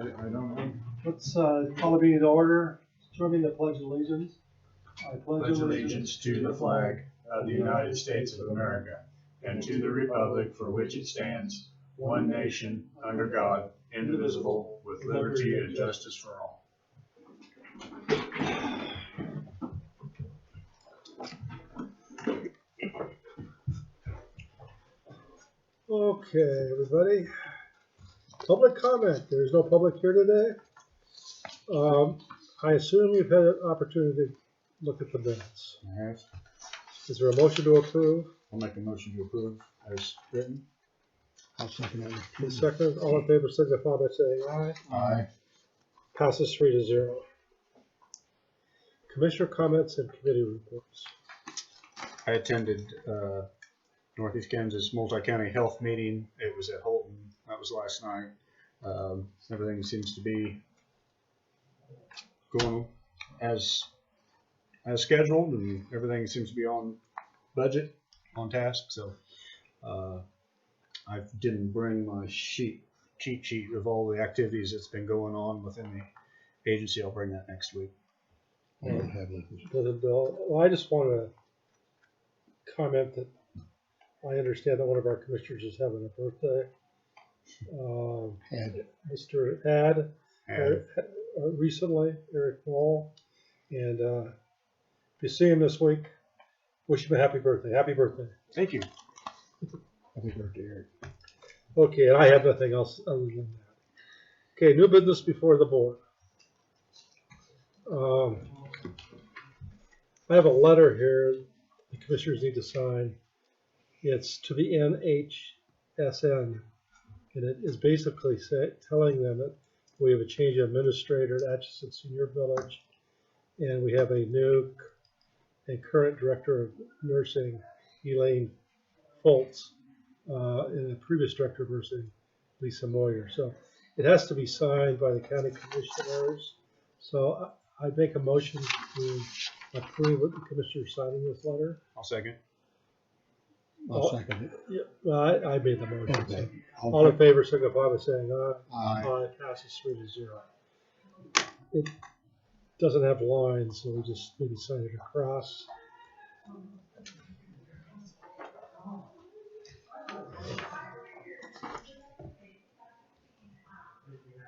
I don't know. Let's call the meeting to order. Join me in the Pledge of Allegiance. I Pledge allegiance to the flag of the United States of America and to the republic for which it stands, one nation, under God, indivisible, with liberty and justice for all. Okay, everybody. Public comment. There's no public here today. I assume you've had an opportunity to look at the minutes. I have. Is there a motion to approve? I'll make a motion to approve as written. I'll second it. The second, all in favor, signify by saying aye. Aye. Passes 3-0. Commissioner comments and committee reports. I attended Northeast Kansas Multi-County Health Meeting. It was at Holton. That was last night. Everything seems to be going as scheduled, and everything seems to be on budget, on task. So I didn't bring my cheat sheet of all the activities that's been going on within the agency. I'll bring that next week. Well, I just want to comment that I understand that one of our commissioners is having a birthday. Mr. Had recently, Eric Wall, and if you see him this week, wish him a happy birthday. Happy birthday. Thank you. Happy birthday, Eric. Okay, and I have nothing else other than that. Okay, new business before the board. I have a letter here the commissioners need to sign. It's to the NHSN, and it is basically telling them that we have a change of administrator at Atchison Senior Village, and we have a new and current director of nursing, Elaine Phillips, and a previous director of nursing, Lisa Moyer. So it has to be signed by the county commissioners. So I make a motion to approve the commissioner signing this letter. I'll second. I'll second it. Yeah, well, I made the motion. Okay. All in favor, signify by saying aye. Aye. Passes 3-0. It doesn't have lines, so we just maybe sign it across.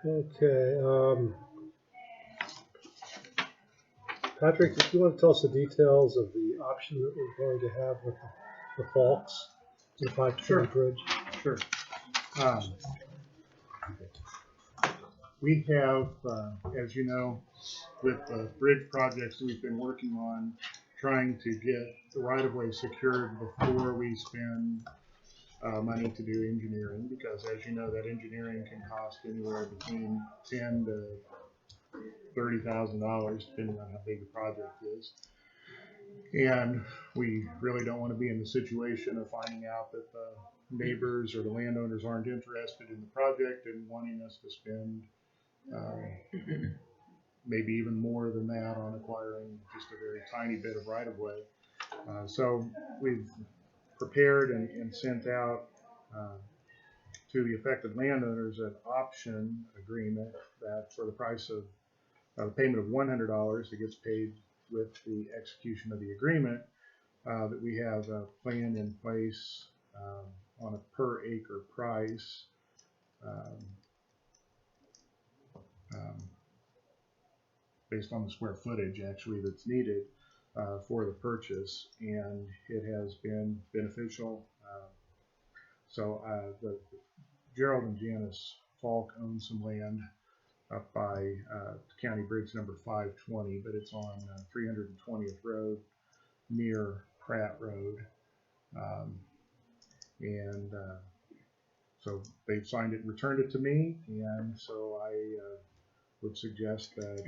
Okay. Patrick, if you want to tell us the details of the option that we're going to have with the Falks, the 520 bridge. Sure. We have, as you know, with the bridge projects we've been working on, trying to get the right-of-way secured before we spend money to do engineering, because as you know, that engineering can cost anywhere between $10,000 to $30,000, depending on how big the project is. And we really don't want to be in the situation of finding out that the neighbors or the landowners aren't interested in the project and wanting us to spend maybe even more than that on acquiring just a very tiny bit of right-of-way. So we've prepared and sent out to the affected landowners an option agreement that for the price of a payment of $100 that gets paid with the execution of the agreement, that we have a plan in place on a per acre price based on the square footage actually that's needed for the purchase, and it has been beneficial. So Gerald and Janice Falk own some land up by County Bridge number 520, but it's on 320th Road near Pratt Road. So they've signed it and returned it to me, and so I would suggest that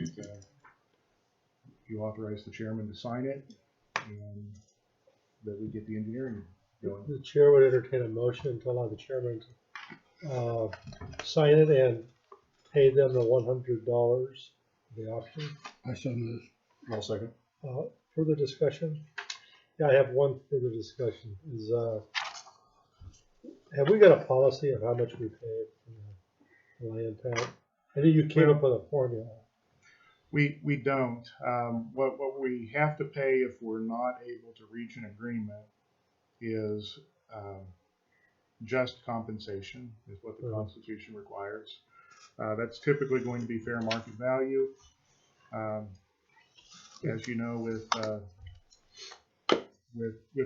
you authorize the chairman to sign it and that we get the engineering going. The chair would entertain a motion to allow the chairman to sign it and pay them the $100 for the option. I so move. I'll second. Further discussion? Yeah, I have one further discussion. Is have we got a policy of how much we pay for the land tag? I think you came Well- up with a formula. We don't. What we have to pay if we're not able to reach an agreement is just compensation, is what the Constitution requires. That's typically going to be fair market value. As you know, with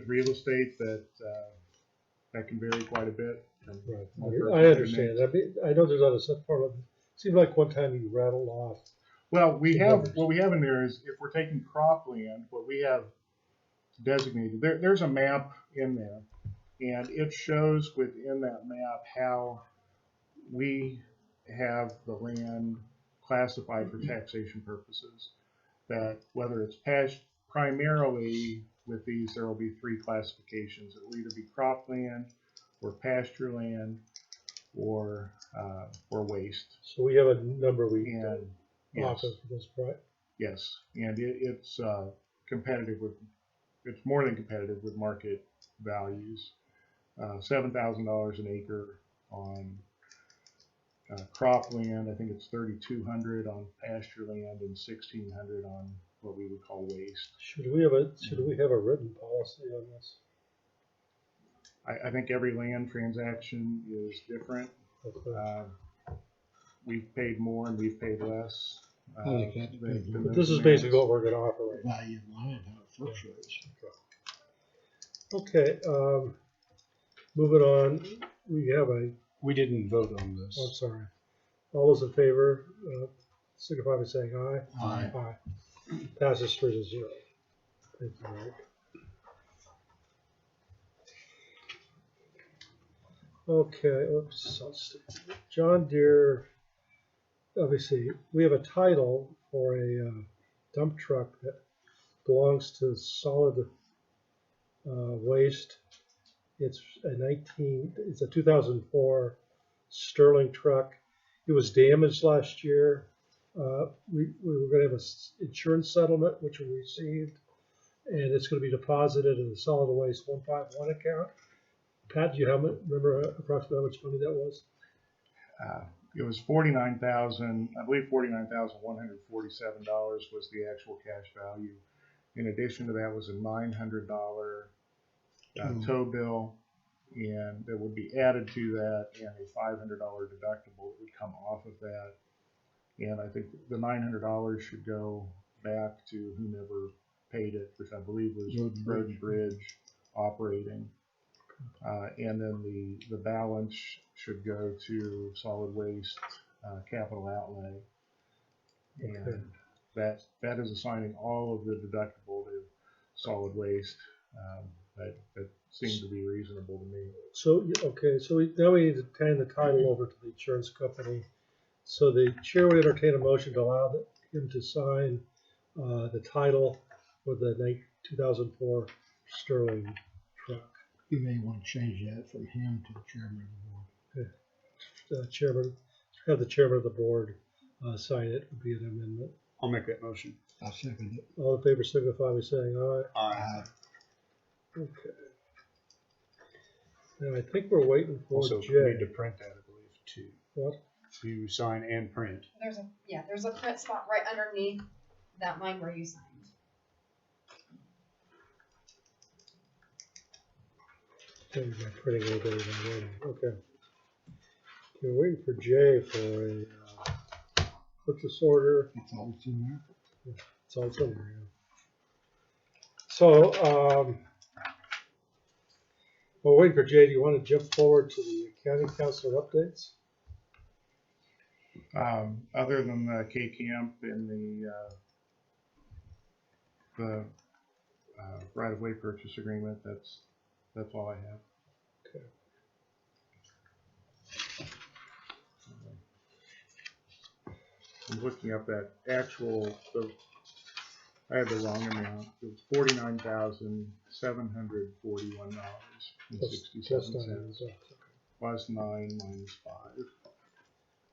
real estate, that can vary quite a bit. from one person I to the understand. next. I know there's other set part of it. Seemed like one time you rattled off. Well, Numbers. what we have in there is if we're taking cropland, what we have designated, there's a map in there, and it shows within that map how we have the land classified for taxation purposes. That whether it's primarily with these, there will be three classifications. It will either be cropland or pasture land or waste. So we have a number we And yes, offer for this, right? yes, and it's competitive with, it's more than competitive with market values. $7,000 an acre on cropland. I think it's 3,200 on pasture land and 1,600 on what we would call waste. Should we have a written policy on this? I think every land transaction is different. Okay. We've paid more and we've paid less. I think that depends on But this is basically what we're going to offer right the now. value of land, how it fluctuates. Okay. Moving on. We didn't vote on I'm this. sorry. All those in favor, signify by saying aye. Aye. Aye. Passes 3-0. Thank you, Mike. Okay, oops, John Deere, obviously, we have a title for a dump truck that belongs to solid waste. It's a 2004 Sterling truck. It was damaged last year. We were going to have an insurance settlement, which we received, and it's going to be deposited in the solid waste 151 account. Pat, do you remember approximately how much money that was? It was $49,000, I believe $49,147 was the actual cash value. In addition to that was a $900 tow bill, and that would be added to that, and a $500 deductible that would come off of that. And I think the $900 should go back to whomever paid it, which I believe was Road and Bridge operating. And then the balance should go to solid waste capital outlay. And that is assigning all of the deductible to solid waste. That seemed to be reasonable to me. So, okay, so now we need to hand the title over to the insurance company. So the chair would entertain a motion to allow him to sign the title for the 2004 Sterling truck. You may want to change that from him to the chairman of the board. Chairman, have the chairman of the board sign it, would be an amendment. I'll make that motion. I'll second it. All in favor signify by saying aye. Aye. Okay. Now I think we're waiting for Also, Jay. we need to print that, I believe, too. What? You sign and print. There's a print spot right underneath that line where you signed. Okay, my printing will go already. Okay. We're waiting for Jay for a purchase order. It's all in there. It's all somewhere, yeah. So, we're waiting for Jay. Do you want to jump forward to the county council updates? Other than the K-Camp and the right-of-way purchase agreement, that's all I have. Okay. I'm looking up that actual, I had the wrong amount. It was $49,741.67. Plus 9 minus 5.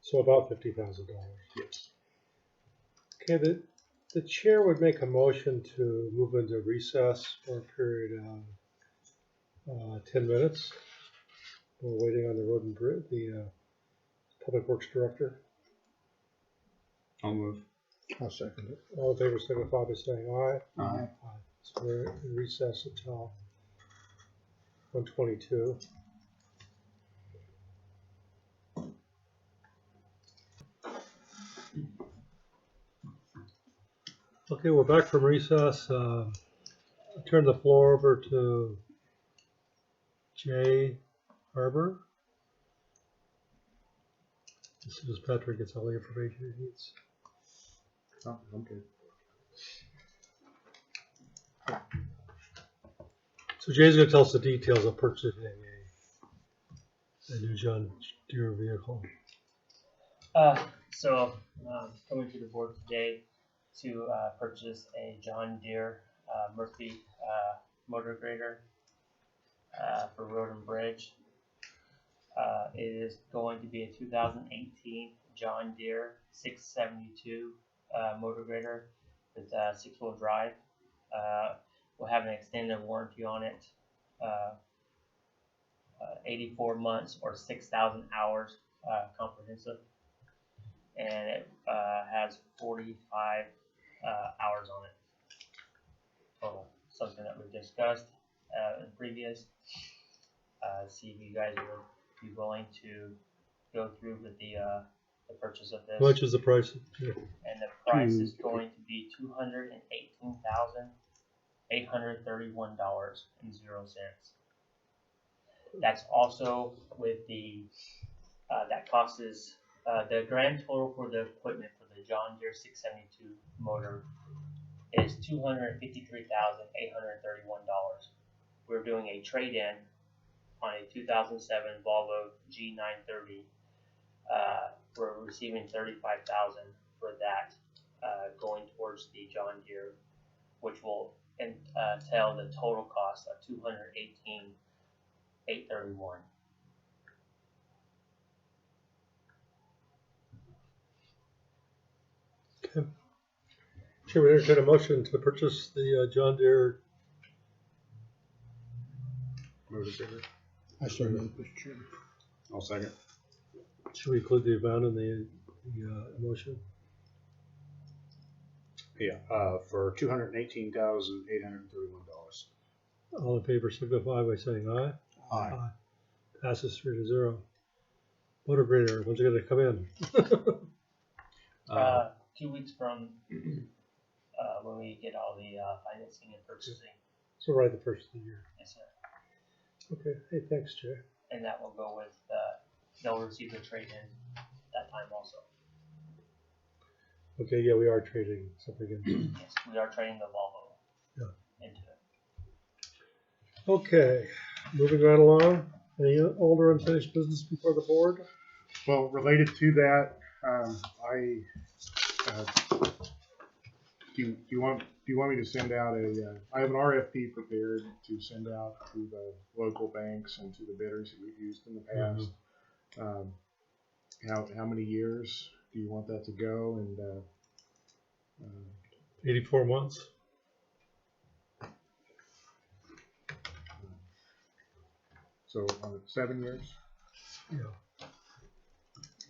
So about $50,000. Yes. Okay, the chair would make a motion to move into recess for a period of 10 minutes. We're waiting on the road and bridge, the public works director. I'll move. I'll second it. All in favor, signify by saying aye. Aye. So we're in recess until 1:22. Okay, we're back from recess. I turn the floor over to Jay Harbor. As soon as Patrick gets all the information he needs. Oh, I'm good. So Jay's going to tell us the details of purchasing a new John Deere vehicle. Coming to the board today to purchase a John Deere Murphy motor grader for road and bridge. It is going to be a 2018 John Deere 672 motor grader with 6-wheel drive. We'll have an extended warranty on it, 84 months or 6,000 hours comprehensive, and it has 45 hours on it total. Something that we've discussed in previous. See if you guys would be willing to go through with the purchase of this. How much is the price? Yeah. And the price is going to be $218,831.00. That's also with the that cost is the grand total for the equipment for the John Deere 672 motor is $253,831. We're doing a trade-in on a 2007 Volvo G930. We're receiving $35,000 for that, going towards the John Deere, which will entail the total cost of $218,831. Okay. Should we entertain a motion to purchase the John Deere? Motor grader. I so move, Mr. Chairman. I'll second. Should we include the amount in the motion? Yeah, for $218,831. All in favor signify by saying aye. Aye. Passes 3-0. Motor grader, when's it going to come in? 2 weeks from when we get all the financing and purchasing. So right the first of the year. Yes, sir. Okay. Hey, thanks, Jay. And that will go with, they'll receive the trade-in that time also. Okay, yeah, we are trading something in. Yes, we are trading the Volvo into it. Okay, moving right along. Any older unfinished business before the board? Well, related to that, do you want me to send out I have an RFP prepared to send out to the local banks and to the bidders that we've used in the past. How many years do you want that to go? And 84 months. so 7 years. Yeah.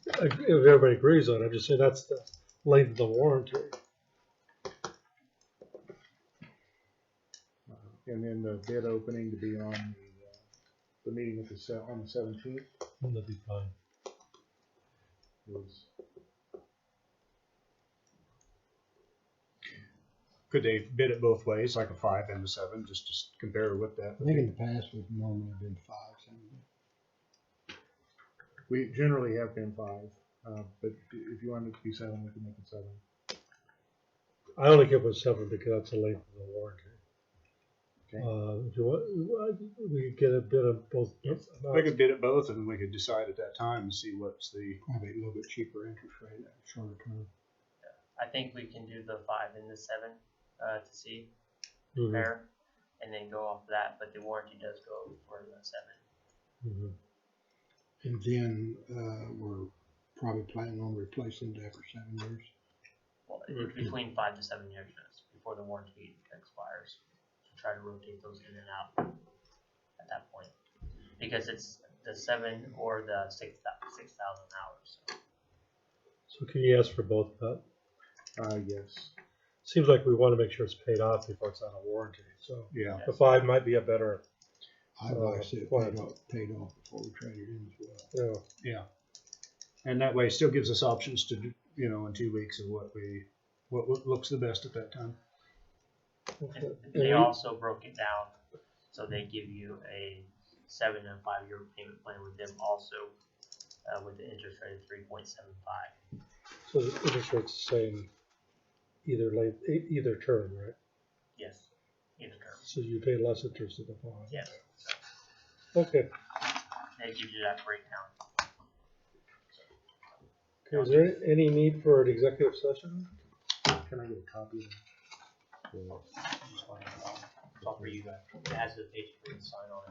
If everybody agrees on it, I'm just saying that's the length of the warranty. And then the bid opening to be on the meeting on the 17th. That'd be fine. Could they bid it both ways, like a 5 and a 7, just to compare what that I think in the past we've normally been 5, haven't We generally have been 5, but if you want it to be 7, we can make it 7. I only give it 7 because that's the length of the warranty. Okay. If you want, we could get a bit of both. We could bid it both, and we could decide at that time and see what's the. Probably a little bit cheaper interest rate at a shorter term. I think we can do the 5 and the 7 to see, Mhm. compare, and then go off that, but the warranty does go for the 7. Mhm. And then we're probably planning on replacing that for 7 years. Well, it's between 5 to 7 years before the warranty expires. So try to rotate those in and out at that point, because it's the 7 or the 6,000 hours. So can you ask for both of that? Yes. Seems like we want to make sure it's paid off before it's out of warranty, so Yeah. the 5 might be a better, I'd like to see it Why? paid off before we trade it in as well. yeah. And that way it still gives us options to do, you know, in 2 weeks of what looks the best at that time. Okay. They also broke it down, so they give you a 7 and 5 year payment plan with them also, with the interest rate of 3.75. So the interest rate's the same either term, right? Yes, either term. So you pay less interest at the 5. Yes, Okay. they give you that breakdown. Okay, is there any need for an executive session? Can I get a copy? It's all for you guys. It has the page for you to sign on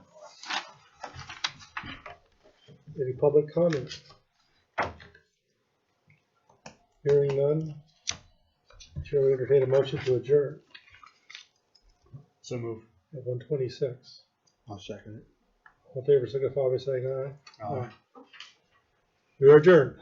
it. Any public comment? Hearing none. Chair will entertain a motion to adjourn So move. at 1:26. I'll second it. All in favor, signify by saying aye. Aye. We are adjourned.